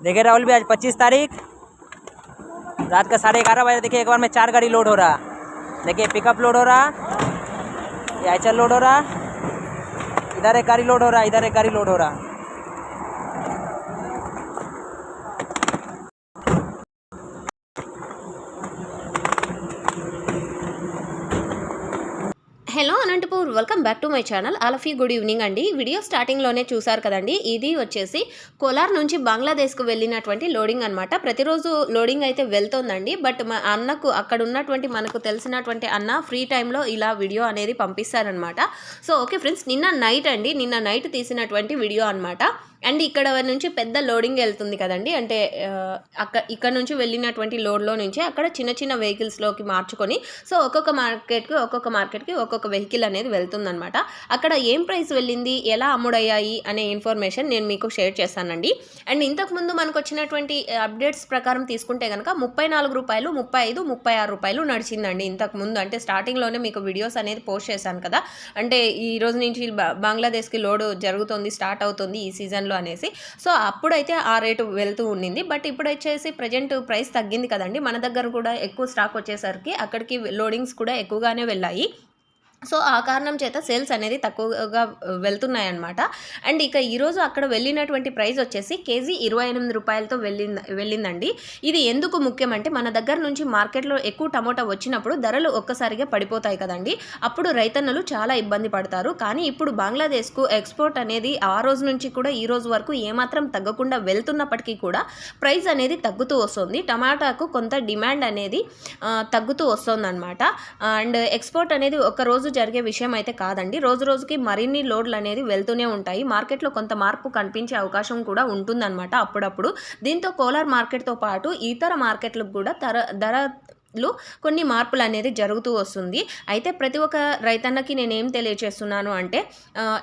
देखिए राहुल भी आज 25 तारीख रात का 11:30 बजे देखिए एक बार में 4 गाड़ी लोड हो रहा। देखिए पिकअप लोड हो रहा, ये आइचर लोड हो रहा, इधर एक गाड़ी लोड हो रहा, इधर एक गाड़ी लोड हो रहा। Hello Anantapur, welcome back to my channel. All of you good evening అండి. వీడియో స్టార్టింగ్లోనే చూసారు కదండి, ఇది వచ్చేసి కోలార్ నుంచి బంగ్లాదేశ్కు వెళ్ళినటువంటి లోడింగ్ అనమాట. ప్రతిరోజు లోడింగ్ అయితే వెళ్తుందండి. బట్ మా అన్నకు అక్కడ ఉన్నటువంటి మనకు తెలిసినటువంటి అన్న ఫ్రీ టైంలో ఇలా వీడియో అనేది పంపిస్తారనమాట. సో ఓకే ఫ్రెండ్స్, నిన్న నైట్ తీసినటువంటి వీడియో అనమాట. అండ్ ఇక్కడ నుంచి పెద్ద లోడింగ్ వెళ్తుంది కదండి, అంటే ఇక్కడ నుంచి వెళ్ళినటువంటి లోడ్లో నుంచి అక్కడ చిన్న చిన్న వెహికల్స్లోకి మార్చుకొని, సో ఒక్కొక్క మార్కెట్కి ఒక్కొక్క వెహికల్ అనేది వెళ్తుందనమాట. అక్కడ ఏం ప్రైస్ వెళ్ళింది, ఎలా అమ్ముడయ్యాయి అనే ఇన్ఫర్మేషన్ నేను మీకు షేర్ చేస్తానండి. అండ్ ఇంతకుముందు మనకు వచ్చినటువంటి అప్డేట్స్ ప్రకారం తీసుకుంటే కనుక 34 రూపాయలు, 35, 36 రూపాయలు నడిచిందండి ఇంతకుముందు. అంటే స్టార్టింగ్లోనే మీకు వీడియోస్ అనేది పోస్ట్ చేశాను కదా, అంటే ఈ రోజు నుంచి బంగ్లాదేశ్కి లోడ్ జరుగుతుంది, స్టార్ట్ అవుతుంది ఈ సీజన్లో అనేసి. సో అప్పుడైతే ఆ రేటు వెళ్తూ ఉండింది. బట్ ఇప్పుడు వచ్చేసి ప్రజెంట్ ప్రైస్ తగ్గింది కదండి, మన దగ్గర కూడా ఎక్కువ స్టాక్ వచ్చేసరికి అక్కడికి లోడింగ్స్ కూడా ఎక్కువగానే వెళ్ళాయి. సో ఆ కారణం చేత సేల్స్ అనేది తక్కువగా వెళ్తున్నాయన్నమాట. అండ్ ఇక ఈరోజు అక్కడ వెళ్ళినటువంటి ప్రైస్ వచ్చేసి కేజీ 28 రూపాయలతో వెళ్ళిందండి. ఇది ఎందుకు ముఖ్యం అంటే, మన దగ్గర నుంచి మార్కెట్లో ఎక్కువ టమోటా వచ్చినప్పుడు ధరలు ఒక్కసారిగా పడిపోతాయి కదండి, అప్పుడు రైతన్నలు చాలా ఇబ్బంది పడతారు. కానీ ఇప్పుడు బంగ్లాదేశ్కు ఎక్స్పోర్ట్ అనేది ఆ రోజు నుంచి కూడా ఈ రోజు వరకు ఏమాత్రం తగ్గకుండా వెళ్తున్నప్పటికీ కూడా ప్రైస్ అనేది తగ్గుతూ వస్తుంది. టమాటాకు కొంత డిమాండ్ అనేది తగ్గుతూ వస్తుందన్నమాట. అండ్ ఎక్స్పోర్ట్ అనేది ఒక రోజు జరిగే విషయం అయితే కాదండి, రోజు రోజుకి మరిన్ని లోడ్లు అనేది వెళ్తూనే ఉంటాయి. మార్కెట్లో కొంత మార్పు కనిపించే అవకాశం కూడా ఉంటుందన్నమాట అప్పుడప్పుడు. దీంతో కోలార్ మార్కెట్తో పాటు ఇతర మార్కెట్లకు కూడా ధరలు కొన్ని మార్పులు అనేది జరుగుతూ వస్తుంది. అయితే ప్రతి ఒక్క రైతన్నకి నేనేం తెలియజేస్తున్నాను అంటే,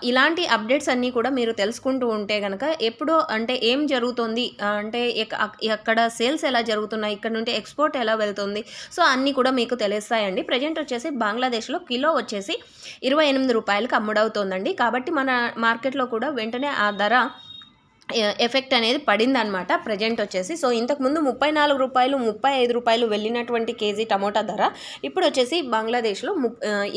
ఇలాంటి అప్డేట్స్ అన్నీ కూడా మీరు తెలుసుకుంటూ ఉంటే కనుక ఎప్పుడో అంటే ఏం జరుగుతుంది అంటే అక్కడ సేల్స్ ఎలా జరుగుతున్నాయి, ఇక్కడ నుండి ఎక్స్పోర్ట్ ఎలా వెళ్తుంది, సో అన్నీ కూడా మీకు తెలుస్తాయండి. ప్రజెంట్ వచ్చేసి బంగ్లాదేశ్లో కిలో వచ్చేసి 28 రూపాయలకి అమ్ముడవుతోందండి. కాబట్టి మన మార్కెట్లో కూడా వెంటనే ఆ ధర ఎఫెక్ట్ అనేది పడిందనమాట ప్రజెంట్ వచ్చేసి. సో ఇంతకుముందు 34 రూపాయలు, 35 రూపాయలు వెళ్ళినటువంటి కేజీ టమోటా ధర ఇప్పుడు వచ్చేసి బంగ్లాదేశ్లో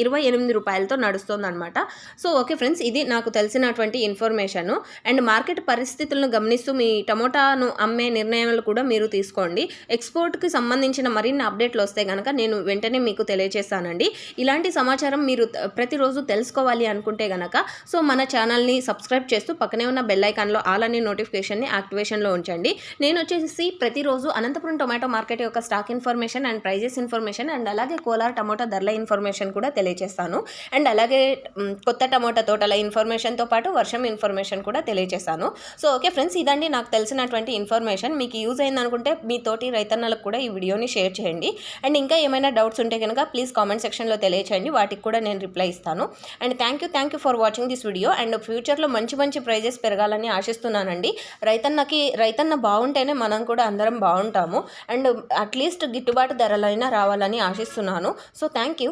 28 రూపాయలతో నడుస్తుందన్నమాట. సో ఓకే ఫ్రెండ్స్, ఇది నాకు తెలిసినటువంటి ఇన్ఫర్మేషను. అండ్ మార్కెట్ పరిస్థితులను గమనిస్తూ మీ టమోటాను అమ్మే నిర్ణయాలు కూడా మీరు తీసుకోండి. ఎక్స్పోర్ట్కి సంబంధించిన మరిన్ని అప్డేట్లు వస్తే కనుక నేను వెంటనే మీకు తెలియజేస్తానండి. ఇలాంటి సమాచారం మీరు ప్రతిరోజు తెలుసుకోవాలి అనుకుంటే కనుక సో మన ఛానల్ని సబ్స్క్రైబ్ చేస్తూ పక్కనే ఉన్న బెల్ ఐకాన్లో ఆల్ అనే నోటిఫికేషన్ని యాక్టివేషన్లో ఉంచండి. నేను వచ్చేసి ప్రతిరోజు అనంతపురం టొమాటో మార్కెట్ యొక్క stock information and prices information and అలాగే కోలార్ టమోటా ధరల ఇన్ఫర్మేషన్ కూడా తెలియజేస్తాను. అండ్ అలాగే కొత్త టమోటా తోటల ఇన్ఫర్మేషన్తో పాటు వర్షం ఇన్ఫర్మేషన్ కూడా తెలియజేస్తాను. సో ఓకే ఫ్రెండ్స్, ఇదండి నాకు తెలిసినటువంటి ఇన్ఫర్మేషన్. మీకు యూజ్ అయిందనుకుంటే మీ తోటి రైతన్నలకు కూడా ఈ వీడియోని షేర్ చేయండి. అండ్ ఇంకా ఏమైనా డౌట్స్ ఉంటే కనుక ప్లీజ్ కామెంట్ సెక్షన్లో తెలియచేయండి, వాటికి కూడా నేను రిప్లై ఇస్తాను. And thank you for watching this video. And ఫ్యూచర్లో మంచి ప్రైజెస్ పెరగాలని ఆశిస్తున్నాను. రైతన్న బాగుంటేనే మనం కూడా అందరం బాగుంటాము. అండ్ అట్లీస్ట్ గిట్టుబాటు ధరలైనా రావాలని ఆశిస్తున్నాను. So thank you.